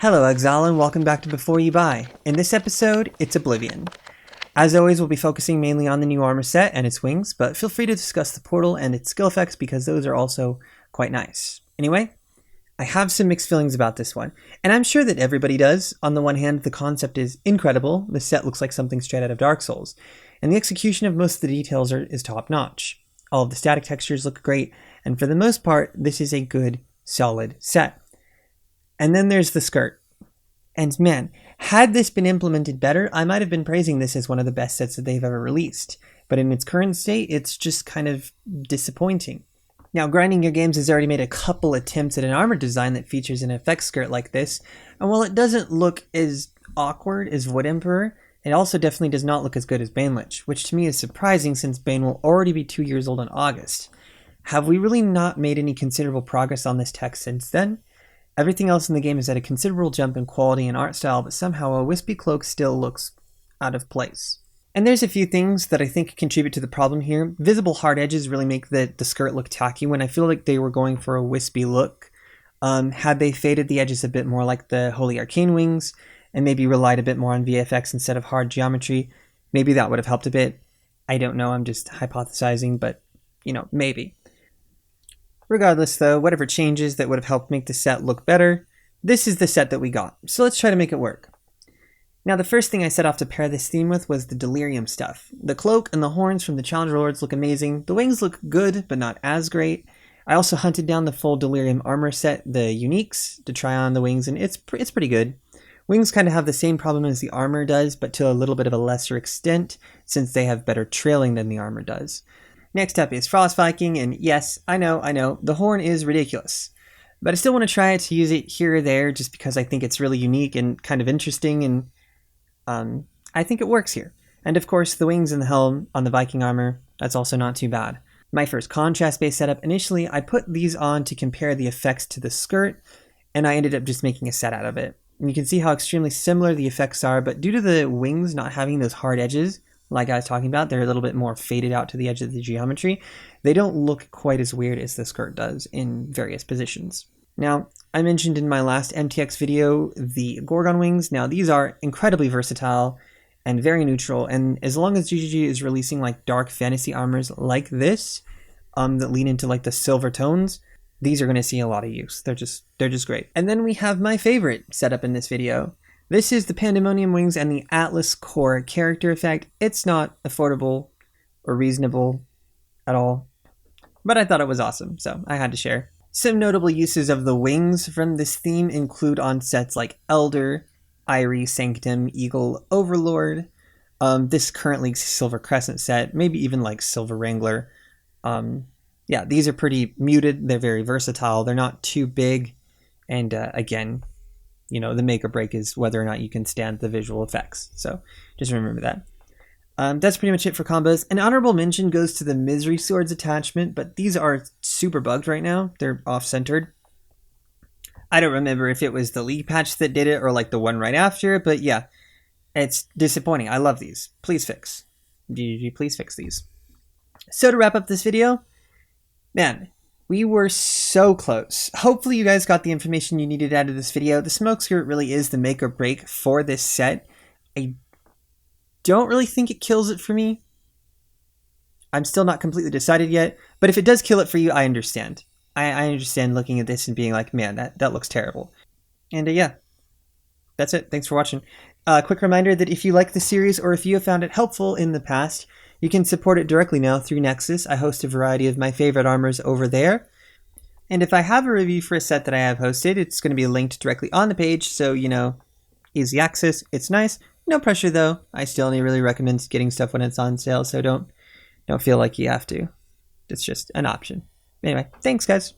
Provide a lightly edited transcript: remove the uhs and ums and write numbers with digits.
Hello Exile and welcome back to Before You Buy. In this episode, it's Oblivion. As always, we'll be focusing mainly on the new armor set and its wings, but feel free to discuss the portal and its skill effects because those are also quite nice. Anyway, I have some mixed feelings about this one, and I'm sure that everybody does. On the one hand, the concept is incredible, the set looks like something straight out of Dark Souls, and the execution of most of the details is top-notch. All of the static textures look great, and for the most part, this is a good, solid set. And then there's the skirt. And man, had this been implemented better, I might have been praising this as one of the best sets that they've ever released. But in its current state, it's just kind of disappointing. Now, Grinding Your Games has already made a couple attempts at an armor design that features an effects skirt like this, and while it doesn't look as awkward as Wood Emperor, it also definitely does not look as good as Bane Lich, which to me is surprising since Bane will already be 2 years old in August. Have we really not made any considerable progress on this tech since then? Everything else in the game is at a considerable jump in quality and art style, but somehow a wispy cloak still looks out of place. And there's a few things that I think contribute to the problem here. Visible hard edges really make the skirt look tacky when I feel like they were going for a wispy look. Had they faded the edges a bit more like the Holy Arcane wings, and maybe relied a bit more on VFX instead of hard geometry, maybe that would have helped a bit. I don't know, I'm just hypothesizing, but, maybe. Regardless though, whatever changes that would have helped make the set look better, this is the set that we got, so let's try to make it work. Now the first thing I set off to pair this theme with was the delirium stuff. The cloak and the horns from the Challenger Lords look amazing, the wings look good but not as great. I also hunted down the full delirium armor set, the uniques, to try on the wings, and it's pretty good. Wings kind of have the same problem as the armor does, but to a little bit of a lesser extent, since they have better trailing than the armor does. Next up is Frost Viking, and yes, I know, the horn is ridiculous. But I still want to try to use it here or there just because I think it's really unique and kind of interesting, and I think it works here. And of course, the wings and the helm on the Viking armor, that's also not too bad. My first contrast-based setup, initially I put these on to compare the effects to the skirt, and I ended up just making a set out of it. And you can see how extremely similar the effects are, but due to the wings not having those hard edges, like I was talking about, they're a little bit more faded out to the edge of the geometry. They don't look quite as weird as the skirt does in various positions. Now, I mentioned in my last MTX video the Gorgon wings. Now, these are incredibly versatile and very neutral, and as long as GGG is releasing like dark fantasy armors like this, that lean into like the silver tones, these are going to see a lot of use. They're just great. And then we have my favorite setup in this video. This is the Pandemonium wings and the Atlas core character effect. It's not affordable or reasonable at all, but I thought it was awesome, so I had to share. Some notable uses of the wings from this theme include on sets like Elder, Eyrie, Sanctum, Eagle, Overlord, this currently Silver Crescent set, maybe even like Silver Wrangler. Yeah, these are pretty muted, they're very versatile, they're not too big, and again, the make or break is whether or not you can stand the visual effects. So just remember that. That's pretty much it for combos. An honorable mention goes to the Misery Swords attachment, but these are super bugged right now. They're off-centered. I don't remember if it was the League patch that did it or like the one right after, but yeah, it's disappointing. I love these. Please fix. GG, please fix these. So to wrap up this video, man, we were so close. Hopefully you guys got the information you needed out of this video. The smoke skirt really is the make or break for this set. I don't really think it kills it for me. I'm still not completely decided yet, but if it does kill it for you, I understand. I understand looking at this and being like, man, that looks terrible. And yeah, that's it. Thanks for watching. Quick reminder that if you like the series or if you have found it helpful in the past, you can support it directly now through Nexus. I host a variety of my favorite armors over there. And if I have a review for a set that I have hosted, it's going to be linked directly on the page, so, easy access. It's nice. No pressure, though. I still only really recommend getting stuff when it's on sale, so don't feel like you have to. It's just an option. Anyway, thanks, guys.